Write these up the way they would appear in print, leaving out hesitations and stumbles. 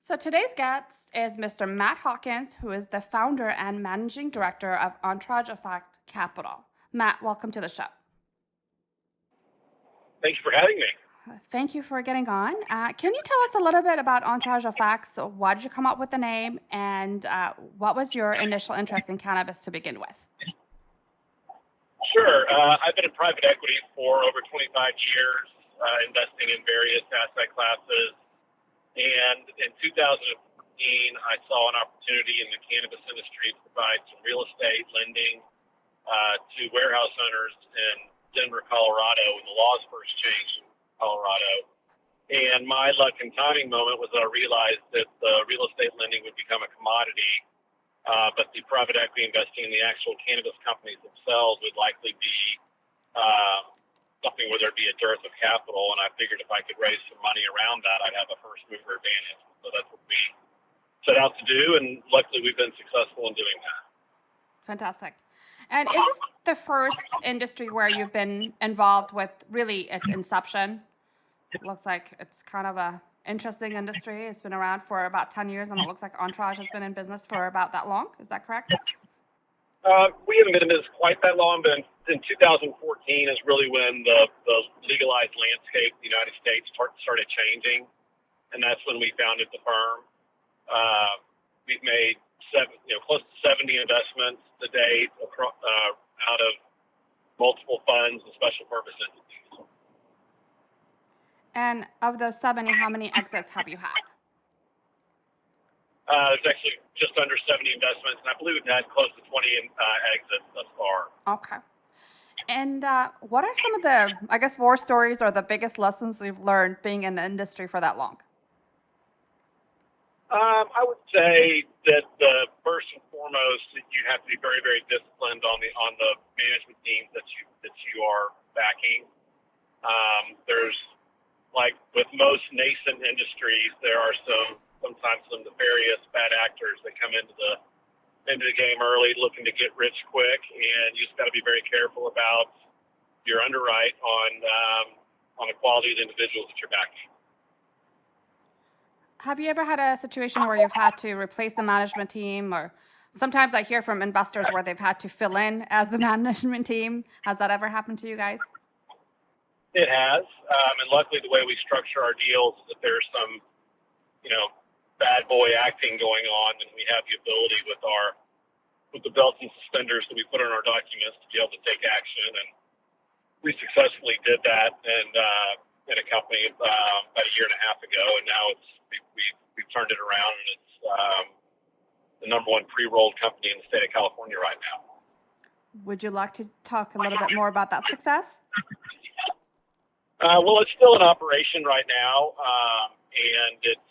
So today's guest is Mr. Matt Hawkins, who is the founder and managing director of Entourage Effects Capital. Matt, welcome to the show. Thank you for having me. Thank you for getting on. Can you tell us a little bit about Entourage Effects? So why did you come up with the name, and what was your initial interest in cannabis to begin with? Sure. I've been in private equity for over 25 years, investing in various asset classes. And in 2015, I saw an opportunity in the cannabis industry to provide some real estate lending to warehouse owners in Denver, Colorado, when the laws first changed in Colorado. And my luck and timing moment was that I realized that the real estate lending would become a commodity, but the private equity investing in the actual cannabis companies themselves would likely be something where there'd be a dearth of capital. And I figured if I could raise some money around that, I'd have a first mover advantage. So that's what we set out to do, and luckily we've been successful in doing that. Fantastic. And is this the first industry where you've been involved with really its inception? It looks like it's kind of a interesting industry. It's been around for about 10 years, and it looks like Entourage has been in business for about that long. Is that correct? We haven't been in business quite that long, but in 2014 is really when the legalized landscape in the United States started changing, and that's when we founded the firm. We've made close to 70 investments to date out of multiple funds and special purpose entities. And of those 70, how many exits have you had? There's actually just under 70 investments, and I believe we've had close to 20 exits thus far. Okay. And what are some of the, war stories or the biggest lessons you've learned being in the industry for that long? I would say that the first and foremost, that you have to be very, very disciplined on the management teams that you are backing. There's, like with most nascent industries, there are sometimes some nefarious bad actors that come into the game early, looking to get rich quick, and you just got to be very careful about your underwrite on the quality of the individuals that you're backing. Have you ever had a situation where you've had to replace the management team, or sometimes I hear from investors where they've had to fill in as the management team? Has that ever happened to you guys? It has, and luckily the way we structure our deals is that there's some, bad boy acting going on, and we have the ability with the belts and suspenders that we put on our documents to be able to take action, and we successfully did that in a company about a year and a half ago, and now we've turned it around, and it's the number one pre-rolled company in the state of California right now. Would you like to talk a little bit more about that success? Well, it's still in operation right now, and it's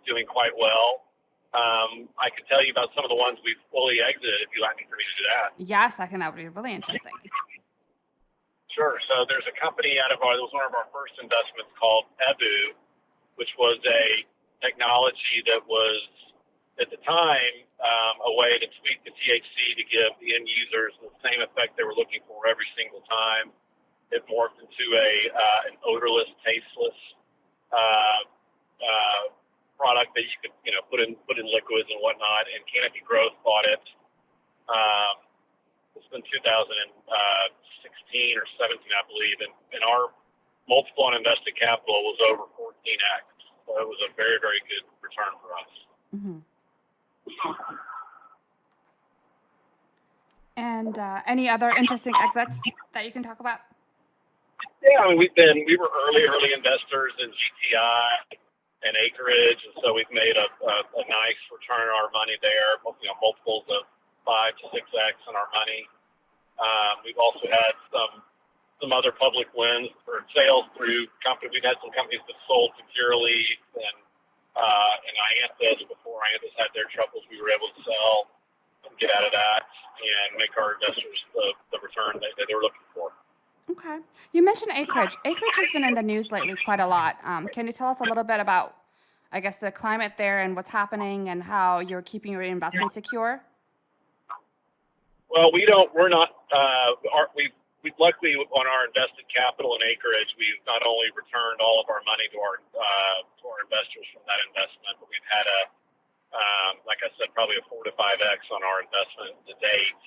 doing quite well. I could tell you about some of the ones we've fully exited if you'd like for me to do that. Yes, I think that would be really interesting. Sure. So there's a company it was one of our first investments called Ebu, which was a technology that was, at the time, a way to tweak the THC to give the end users the same effect they were looking for every single time. It morphed into an odorless, tasteless product that you could put in liquids and whatnot. And Canopy Growth bought it. It's been 2016 or 17, I believe, and our multiple on invested capital was over 14x. So it was a very, very good return for us. Mm-hmm. And any other interesting exits that you can talk about? Yeah, I mean, we were early investors in GTI and Acreage, and so we've made a nice return on our money there. Multiples of 5 to 6x on our money. We've also had some other public wins for sales through companies. We've had some companies that sold to Curaleaf and Ianthus. Before Ianthus had their troubles, we were able to sell and get out of that and make our investors the return that they were looking for. Okay. You mentioned Acreage. Acreage has been in the news lately quite a lot. Can you tell us a little bit about, the climate there and what's happening and how you're keeping your investment secure? Well, we're not. we luckily on our invested capital and acreage, we've not only returned all of our money to our investors from that investment, but we've had like I said, probably a 4 to 5x on our investment to date.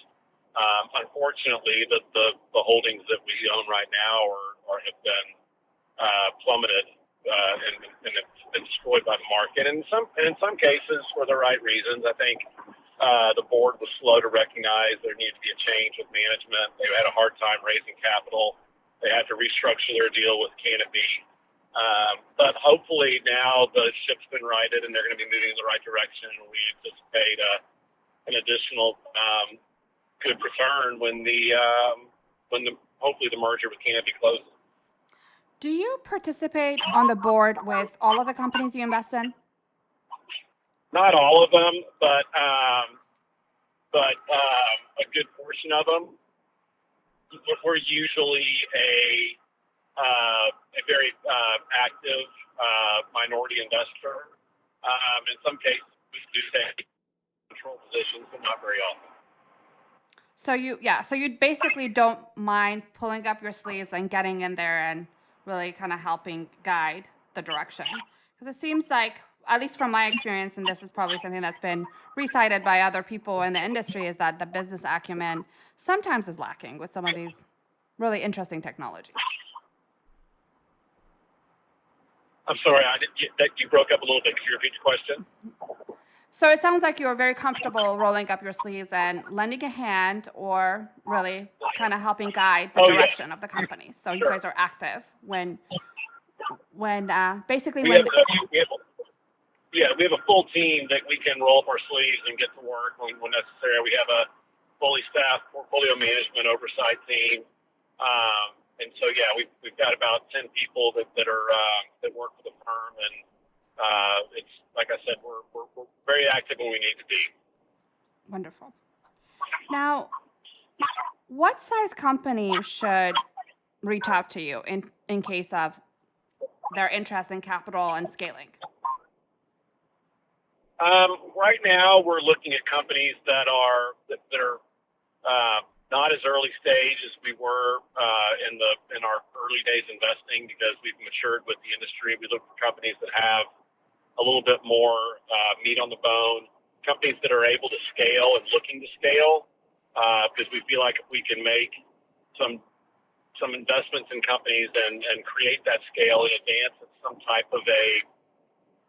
Unfortunately, the holdings that we own right now have been plummeted and it's been destroyed by the market. And in some cases, for the right reasons. I think the board was slow to recognize there needed to be a change with management. They had a hard time raising capital. They had to restructure their deal with Canopy. But hopefully now the ship's been righted and they're going to be moving in the right direction. And we anticipate an additional good return when hopefully the merger with Canopy closes. Do you participate on the board with all of the companies you invest in? Not all of them, but a good portion of them. We're usually a very active minority investor. In some cases, we do take control positions, but not very often. So you basically don't mind pulling up your sleeves and getting in there and really kind of helping guide the direction. Because it seems like, at least from my experience, and this is probably something that's been recited by other people in the industry, is that the business acumen sometimes is lacking with some of these really interesting technologies. I'm sorry, you broke up a little bit. Could you repeat the question? So it sounds like you're very comfortable rolling up your sleeves and lending a hand, or really kind of helping guide the direction of the company. So you guys are active when basically when. We have a full team that we can roll up our sleeves and get to work when necessary. We have a fully staffed portfolio management oversight team, and so we've got about 10 people that work for the firm, and it's like I said, we're very active when we need to be. Wonderful. Now, what size company should reach out to you in case of their interest in capital and scaling? Right now, we're looking at companies that are not as early stage as we were in our early days investing, because we've matured with the industry. We look for companies that have a little bit more meat on the bone, companies that are able to scale and looking to scale, because we feel like if we can make some investments in companies and create that scale in advance at some type of a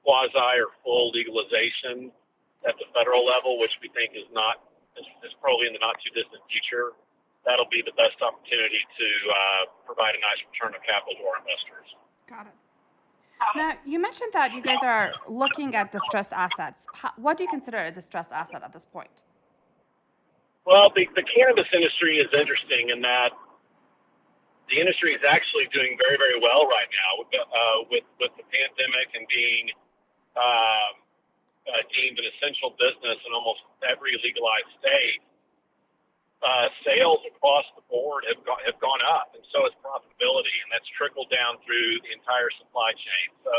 quasi or full legalization at the federal level, which we think is probably in the not too distant future, that'll be the best opportunity to provide a nice return of capital to our investors. Got it. Now, you mentioned that you guys are looking at distressed assets. What do you consider a distressed asset at this point? Well, the cannabis industry is interesting in that the industry is actually doing very, very well right now with the pandemic and being deemed an essential business in almost every legalized state. Sales across the board have gone up, and so has profitability, and that's trickled down through the entire supply chain. So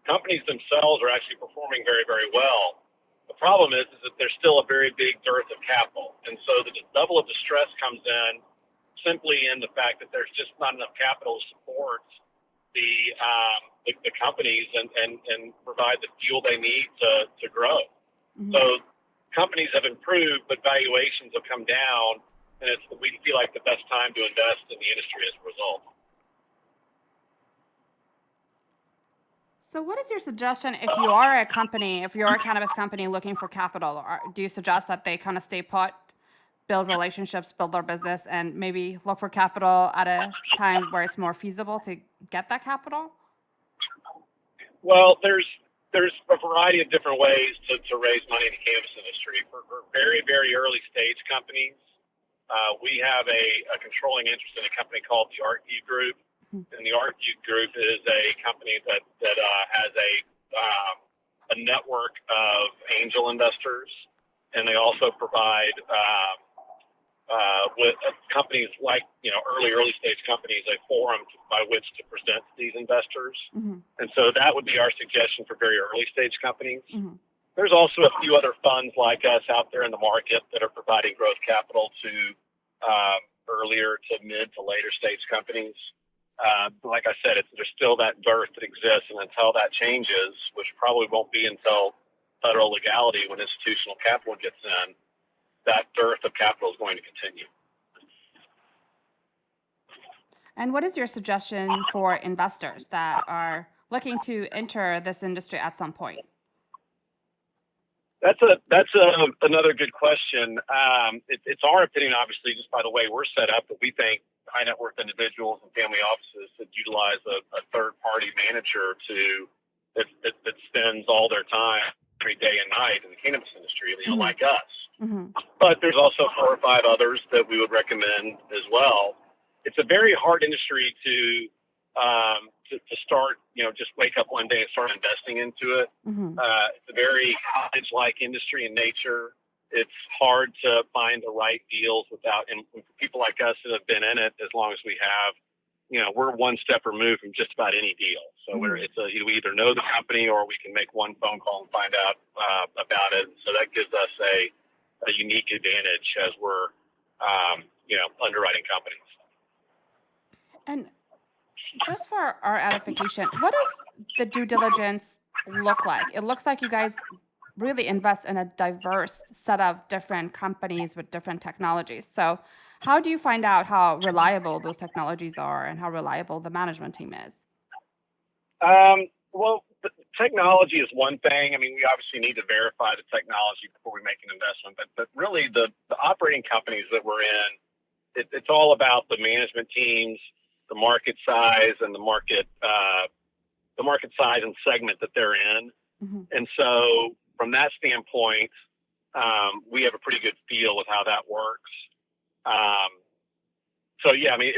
companies themselves are actually performing very, very well. The problem is that there's still a very big dearth of capital, and so the level of distress comes in simply in the fact that there's just not enough capital to support the companies and provide the fuel they need to grow. Mm-hmm. So companies have improved, but valuations have come down, and we feel like the best time to invest in the industry as a result. So what is your suggestion if you are a cannabis company looking for capital? Do you suggest that they kind of stay put, build relationships, build their business, and maybe look for capital at a time where it's more feasible to get that capital? Well, there's a variety of different ways to raise money in the cannabis industry. For very, very early stage companies, we have a controlling interest in a company called the ArcView Group. And the ArcView Group is a company that has a network of angel investors, and they also provide with companies like early stage companies a forum by which to present to these investors. Mm-hmm. And so that would be our suggestion for very early stage companies. Mm-hmm. There's also a few other funds like us out there in the market that are providing growth capital to earlier to mid to later stage companies. Like I said, there's still that dearth that exists, and until that changes, which probably won't be until federal legality when institutional capital gets in, that dearth of capital is going to continue. And what is your suggestion for investors that are looking to enter this industry at some point? That's another good question. It's our opinion, obviously, just by the way we're set up, that we think high net worth individuals and family offices should utilize a third party manager that spends all their time every day and night in the cannabis industry, like us. Mm-hmm. But there's also 4 or 5 others that we would recommend as well. It's a very hard industry to start, just wake up one day and start investing into it. Mm-hmm. It's a very cottage-like industry in nature. It's hard to find the right deals and for people like us that have been in it as long as we have, we're one step removed from just about any deal. So we either know the company or we can make one phone call and find out about it. So that gives us a unique advantage as we're, underwriting companies. And just for our edification, what does the due diligence look like? It looks like you guys really invest in a diverse set of different companies with different technologies. So how do you find out how reliable those technologies are and how reliable the management team is? Well, the technology is one thing. I mean, we obviously need to verify the technology before we make an investment, but really the operating companies that we're in, it's all about the management teams, the market size, and the market size and segment that they're in. Mm-hmm. And so from that standpoint, we have a pretty good feel with how that works.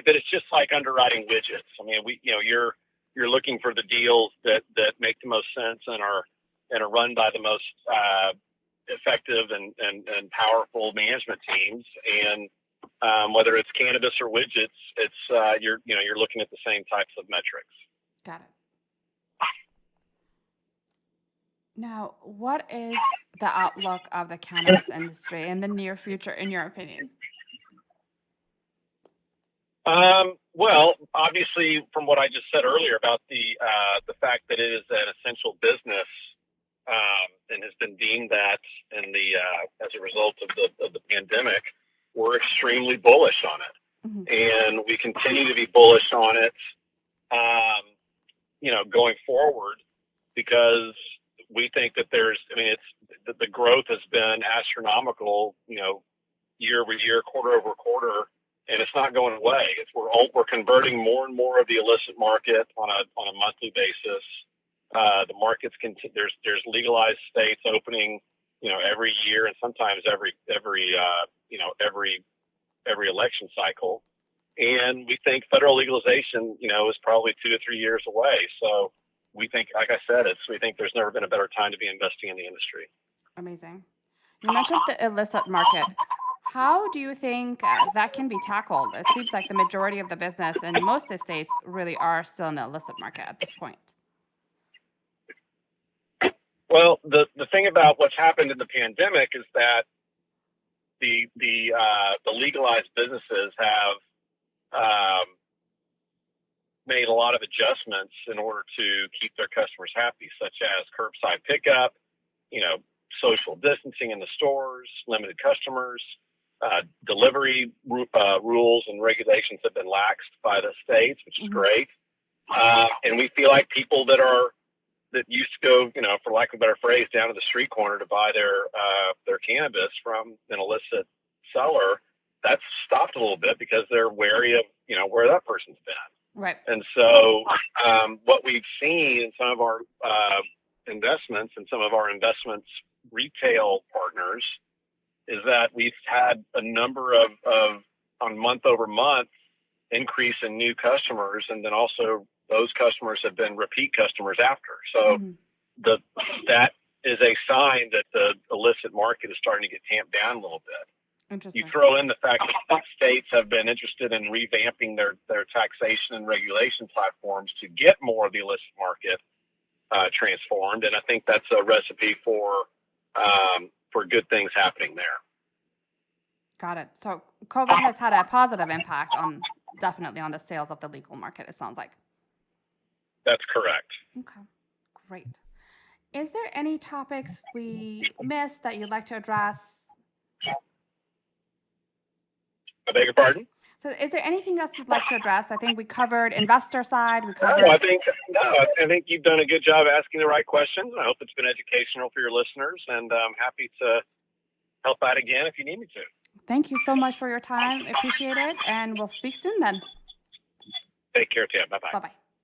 But it's just like underwriting widgets. I mean, you're looking for the deals that make the most sense and are run by the most effective and powerful management teams. And whether it's cannabis or widgets, it's you're looking at the same types of metrics. Got it. Now, what is the outlook of the cannabis industry in the near future, in your opinion? Well, obviously, from what I just said earlier about the fact that it is an essential business and has been deemed that in as a result of the pandemic, we're extremely bullish on it, mm-hmm. and we continue to be bullish on it, going forward, because we think that the growth has been astronomical, year over year, quarter over quarter. And it's not going away. We're converting more and more of the illicit market on a monthly basis. The markets there's legalized states opening, every year, and sometimes every election cycle. And we think federal legalization, is probably 2 to 3 years away. So we think, like I said, we think there's never been a better time to be investing in the industry. Amazing. You mentioned the illicit market. How do you think that can be tackled? It seems like the majority of the business in most of the states really are still in the illicit market at this point. Well, the thing about what's happened in the pandemic is that the legalized businesses have made a lot of adjustments in order to keep their customers happy, such as curbside pickup, social distancing in the stores, limited customers. Delivery rules and regulations have been laxed by the states, which is mm-hmm. great. And we feel like people that used to go, for lack of a better phrase, down to the street corner to buy their cannabis from an illicit seller, that's stopped a little bit because they're wary of, where that person's been. Right. And so what we've seen in some of our investments and some of our investments retail partners is that we've had a number of on month over month increase in new customers, and then also those customers have been repeat customers after. So mm-hmm. that is a sign that the illicit market is starting to get tamped down a little bit. Interesting. You throw in the fact that states have been interested in revamping their taxation and regulation platforms to get more of the illicit market transformed, and I think that's a recipe for good things happening there. Got it. So COVID has had a positive impact definitely on the sales of the legal market, it sounds like. That's correct. Okay, great. Is there any topics we missed that you'd like to address? I beg your pardon? So is there anything else you'd like to address? I think we covered investor side, we No, covered... I think you've done a good job asking the right questions. I hope it's been educational for your listeners, and I'm happy to help out again if you need me to. Thank you so much for your time. Appreciate it, and we'll speak soon then. Take care, Tim. Bye-bye. Bye-bye.